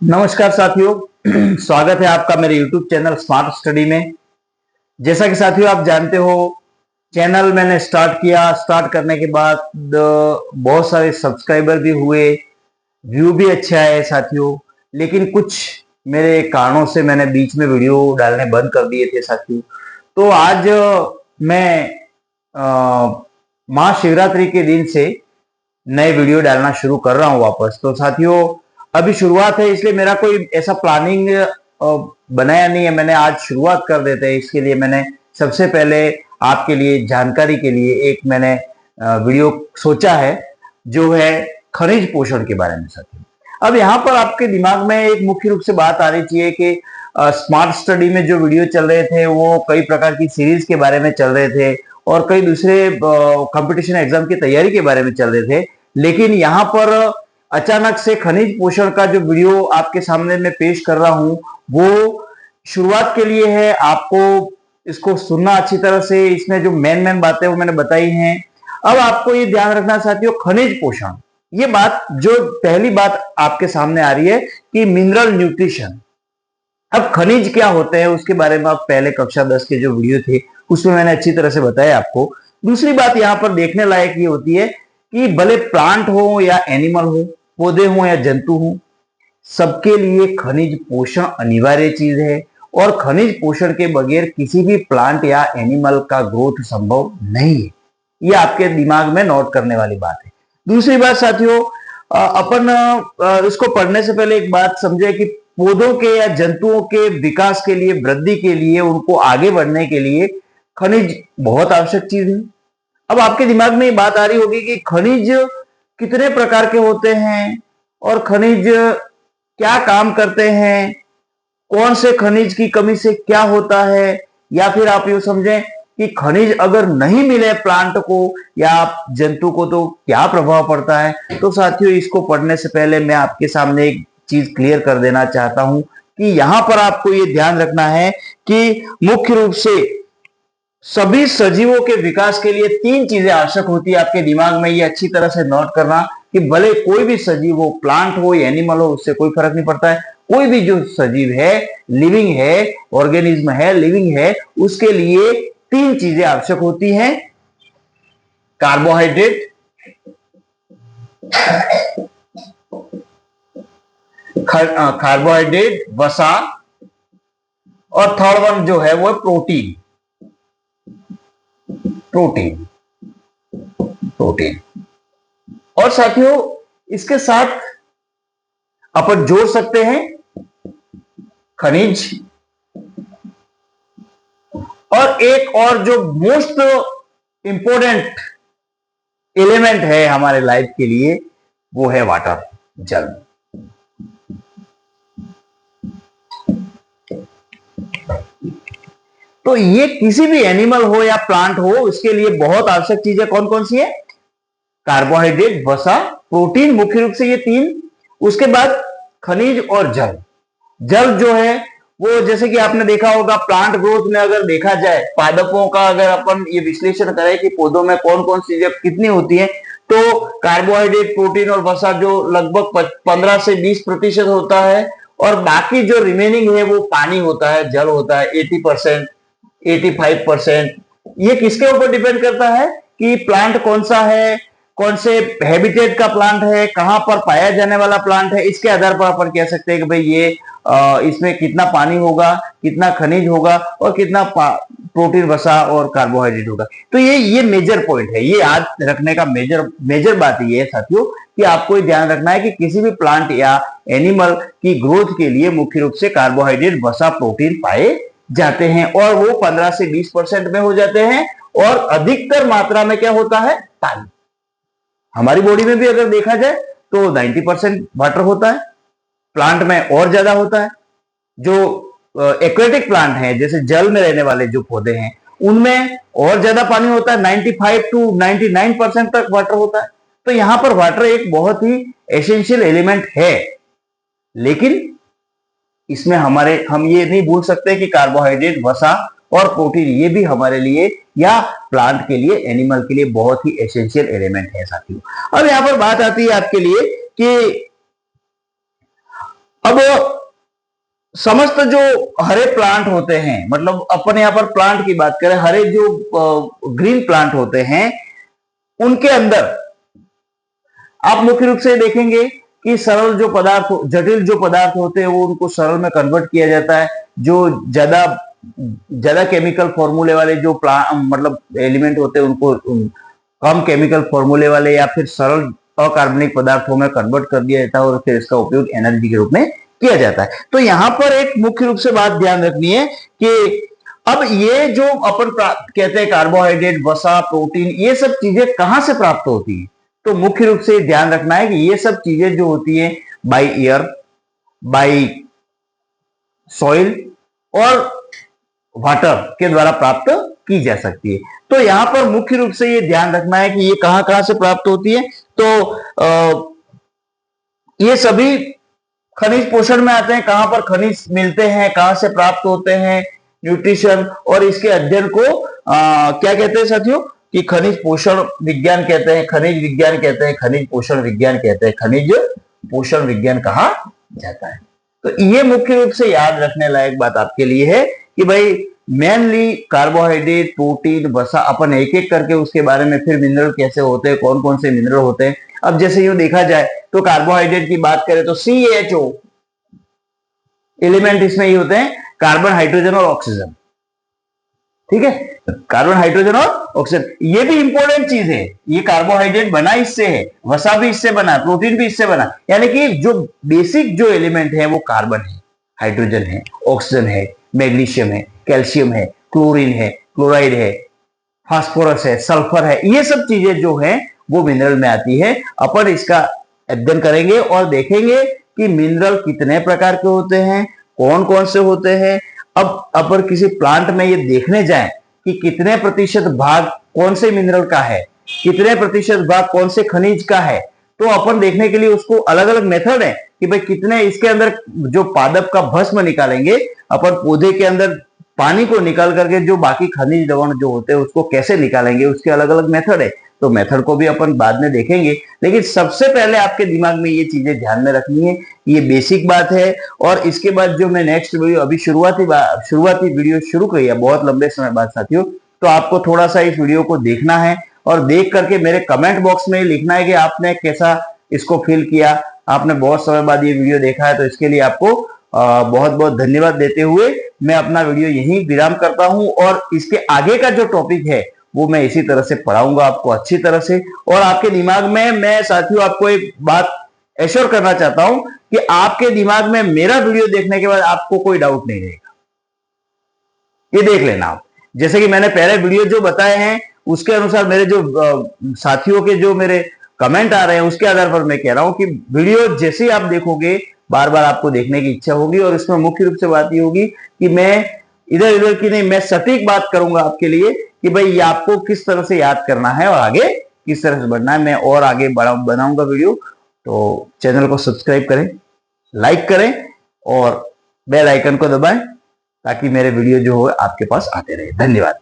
नमस्कार साथियों, स्वागत है आपका मेरे YouTube चैनल स्मार्ट स्टडी में। जैसा कि साथियों आप जानते हो, चैनल मैंने स्टार्ट करने के बाद बहुत सारे सब्सक्राइबर भी हुए, व्यू भी अच्छे आए साथियों। लेकिन कुछ मेरे कारणों से मैंने बीच में वीडियो डालने बंद कर दिए थे साथियों। तो आज मैं महाशिवरात्रि के दिन से नए वीडियो डालना शुरू कर रहा हूं वापस। तो साथियों अभी शुरुआत है, इसलिए मेरा कोई ऐसा प्लानिंग बनाया नहीं है। मैंने आज शुरुआत कर देते हैं, इसके लिए मैंने सबसे पहले आपके लिए जानकारी के लिए एक मैंने वीडियो सोचा है, जो है खनिज पोषण के बारे में साथियों। अब यहाँ पर आपके दिमाग में एक मुख्य रूप से बात आ रही चाहिए कि स्मार्ट स्टडी में जो वीडियो चल रहे थे वो कई प्रकार की सीरीज के बारे में चल रहे थे और कई दूसरे कंपटीशन एग्जाम की तैयारी के बारे में चल रहे थे। लेकिन यहाँ पर अचानक से खनिज पोषण का जो वीडियो आपके सामने मैं पेश कर रहा हूं वो शुरुआत के लिए है। आपको इसको सुनना अच्छी तरह से, इसमें जो मेन बातें वो मैंने बताई हैं। अब आपको ये ध्यान रखना साथियों, खनिज पोषण, ये बात जो पहली बात आपके सामने आ रही है कि मिनरल न्यूट्रिशन। अब खनिज क्या होते हैं उसके बारे में आप पहले कक्षा 10 के जो वीडियो थे उसमें मैंने अच्छी तरह से बताया आपको। दूसरी बात यहाँ पर देखने लायक ये होती है कि भले प्लांट हो या एनिमल हो, पौधे हो या जंतु हो, सबके लिए खनिज पोषण अनिवार्य चीज है और खनिज पोषण के बगैर किसी भी प्लांट या एनिमल का ग्रोथ संभव नहीं है। ये आपके दिमाग में नोट करने वाली बात है। दूसरी बात साथियों, अपन इसको पढ़ने से पहले एक बात समझे कि पौधों के या जंतुओं के विकास के लिए, वृद्धि के लिए, उनको आगे बढ़ने के लिए खनिज बहुत आवश्यक चीज है। अब आपके दिमाग में ये बात आ रही होगी कि खनिज कितने प्रकार के होते हैं और खनिज क्या काम करते हैं, कौन से खनिज की कमी से क्या होता है, या फिर आप यूं समझें कि खनिज अगर नहीं मिले प्लांट को या जंतु को तो क्या प्रभाव पड़ता है। तो साथियों इसको पढ़ने से पहले मैं आपके सामने एक चीज क्लियर कर देना चाहता हूं कि यहां पर आपको ये ध्यान रखना है कि मुख्य रूप से सभी सजीवों के विकास के लिए 3 चीजें आवश्यक होती है। आपके दिमाग में ये अच्छी तरह से नोट करना कि भले कोई भी सजीव हो, प्लांट हो या एनिमल हो, उससे कोई फर्क नहीं पड़ता है। कोई भी जो सजीव है, लिविंग है, ऑर्गेनिज्म है, लिविंग है, उसके लिए 3 चीजें आवश्यक होती हैं। कार्बोहाइड्रेट, वसा, और थर्ड वन जो है वो प्रोटीन। और साथियों इसके साथ अपन जोड़ सकते हैं खनिज, और एक और जो मोस्ट इंपॉर्टेंट एलिमेंट है हमारे लाइफ के लिए वो है वाटर, जल। तो ये किसी भी एनिमल हो या प्लांट हो उसके लिए बहुत आवश्यक चीजें कौन कौन सी है? कार्बोहाइड्रेट, वसा, प्रोटीन, मुख्य रूप से ये 3। उसके बाद खनिज और जल। जल जो है वो जैसे कि आपने देखा होगा प्लांट ग्रोथ में, अगर देखा जाए पादपों का, अगर अपन ये विश्लेषण करें कि पौधों में कौन कौन सी चीजें कितनी होती है, तो कार्बोहाइड्रेट, प्रोटीन और वसा जो लगभग 15 से 20% होता है, और बाकी जो रिमेनिंग है वो पानी होता है, जल होता है 80%, 85%। ये किसके ऊपर डिपेंड करता है कि प्लांट कौन सा है, कौन से हैबिटेट का प्लांट है, कहां पर पाया जाने वाला प्लांट है। इसके आधार पर अपन कह सकते हैं कि भाई ये इसमें कितना पानी होगा, कितना खनिज होगा और कितना प्रोटीन, वसा और कार्बोहाइड्रेट होगा। तो ये मेजर पॉइंट है, ये याद रखने का मेजर बात ये है साथियों कि आपको ये ध्यान रखना है कि किसी भी प्लांट या एनिमल की ग्रोथ के लिए मुख्य रूप से कार्बोहाइड्रेट, वसा, प्रोटीन पाए जाते हैं, और वो 15 से 20% में हो जाते हैं। और अधिकतर मात्रा में क्या होता है? पानी। हमारी बॉडी में भी अगर देखा जाए तो 90% वाटर होता है, प्लांट में और ज्यादा होता है। जो एक्वेटिक प्लांट हैं, जैसे जल में रहने वाले जो पौधे हैं, उनमें और ज्यादा पानी होता है, 95 to 99% तक वाटर होता है। तो यहां पर वाटर एक बहुत ही एसेंशियल एलिमेंट है। लेकिन इसमें हम ये नहीं भूल सकते कि कार्बोहाइड्रेट, वसा और प्रोटीन ये भी हमारे लिए या प्लांट के लिए, एनिमल के लिए बहुत ही एसेंशियल एलिमेंट है साथियों। अब यहां पर बात आती है आपके लिए कि अब समस्त जो हरे प्लांट होते हैं, मतलब अपन यहां पर प्लांट की बात करें, हरे जो ग्रीन प्लांट होते हैं उनके अंदर आप मुख्य रूप से देखेंगे कि सरल जो पदार्थ, जटिल जो पदार्थ होते हैं वो उनको सरल में कन्वर्ट किया जाता है। जो ज्यादा केमिकल फॉर्मूले वाले जो मतलब एलिमेंट होते हैं उनको कम केमिकल फॉर्मूले वाले या फिर सरल अकार्बनिक पदार्थों में कन्वर्ट कर दिया जाता है और फिर इसका उपयोग एनर्जी के रूप में किया जाता है। तो यहां पर एक मुख्य रूप से बात ध्यान रखनी है कि अब ये जो अपन कहते हैं कार्बोहाइड्रेट, वसा, प्रोटीन, ये सब चीजें कहां से प्राप्त होती है? तो मुख्य रूप से ध्यान रखना है कि ये सब चीजें जो होती है बाय एयर, बाय सॉइल और वाटर के द्वारा प्राप्त की जा सकती है। तो यहां पर मुख्य रूप से ये ध्यान रखना है कि ये कहां कहां से प्राप्त होती है। तो ये सभी खनिज पोषण में आते हैं। कहां पर खनिज मिलते हैं, कहां से प्राप्त होते हैं, न्यूट्रिशन, और इसके अध्ययन को क्या कहते हैं साथियों कि खनिज पोषण विज्ञान कहते हैं, खनिज विज्ञान कहते हैं, खनिज पोषण विज्ञान कहते हैं, खनिज पोषण विज्ञान कहा जाता है। तो ये मुख्य रूप से याद रखने लायक बात आपके लिए है कि भाई मेनली कार्बोहाइड्रेट, प्रोटीन, वसा, अपन एक एक करके उसके बारे में, फिर मिनरल कैसे होते हैं, कौन कौन से मिनरल होते हैं। अब जैसे यूं देखा जाए तो कार्बोहाइड्रेट की बात करें तो CHO एलिमेंट इसमें ये होते हैं, कार्बन, हाइड्रोजन और ऑक्सीजन। ठीक है, कार्बन, हाइड्रोजन और ऑक्सीजन, ये भी इंपॉर्टेंट चीज है। ये कार्बोहाइड्रेट बना इससे है, वसा भी इससे बना, प्रोटीन भी इससे बना, यानी कि जो बेसिक जो एलिमेंट है वो कार्बन है, हाइड्रोजन है, ऑक्सीजन है, मैग्नीशियम है, कैल्शियम है, क्लोरीन है, क्लोराइड है, फास्फोरस है, सल्फर है। ये सब चीजें जो है वो मिनरल में आती है। अपन इसका अध्ययन करेंगे और देखेंगे कि मिनरल कितने प्रकार के होते हैं, कौन कौन से होते हैं। अब अगर किसी प्लांट में ये देखने जाएं कि कितने प्रतिशत भाग कौन से मिनरल का है, कितने प्रतिशत भाग कौन से खनिज का है, तो अपन देखने के लिए उसको अलग अलग मेथड है कि भाई कितने इसके अंदर जो पादप का भस्म निकालेंगे, अपन पौधे के अंदर पानी को निकाल करके जो बाकी खनिज लवण जो होते हैं उसको कैसे निकालेंगे, उसके अलग अलग मेथड है। तो मेथड को भी अपन बाद में देखेंगे, लेकिन सबसे पहले आपके दिमाग में ये चीजें ध्यान में रखनी है, ये बेसिक बात है। और इसके बाद जो मैं नेक्स्ट वीडियो, अभी शुरुआती वीडियो शुरू की है बहुत लंबे समय बाद साथियों, तो आपको थोड़ा सा इस वीडियो को देखना है और देख करके मेरे कमेंट बॉक्स में लिखना है कि आपने कैसा इसको फील किया। आपने बहुत समय बाद ये वीडियो देखा है, तो इसके लिए आपको बहुत बहुत धन्यवाद देते हुए मैं अपना वीडियो यहीं विराम करता हूं। और इसके आगे का जो टॉपिक है वो मैं इसी तरह से पढ़ाऊंगा आपको अच्छी तरह से। और आपके दिमाग में मैं साथियों आपको एक बात एश्योर करना चाहता हूं कि आपके दिमाग में मेरा वीडियो देखने के बाद आपको कोई डाउट नहीं रहेगा, ये देख लेना आप। जैसे कि मैंने पहले वीडियो जो बताए हैं उसके अनुसार मेरे जो साथियों के जो मेरे कमेंट आ रहे हैं उसके आधार पर मैं कह रहा हूं कि वीडियो जैसे ही आप देखोगे बार बार आपको देखने की इच्छा होगी। और इसमें मुख्य रूप से बात ये होगी कि मैं इधर उधर की नहीं, मैं सटीक बात करूंगा आपके लिए कि भाई ये आपको किस तरह से याद करना है और आगे किस तरह से बढ़ना है। मैं और आगे बनाऊंगा वीडियो, तो चैनल को सब्सक्राइब करें, लाइक करें और बेल आइकन को दबाएं ताकि मेरे वीडियो जो हो आपके पास आते रहे। धन्यवाद।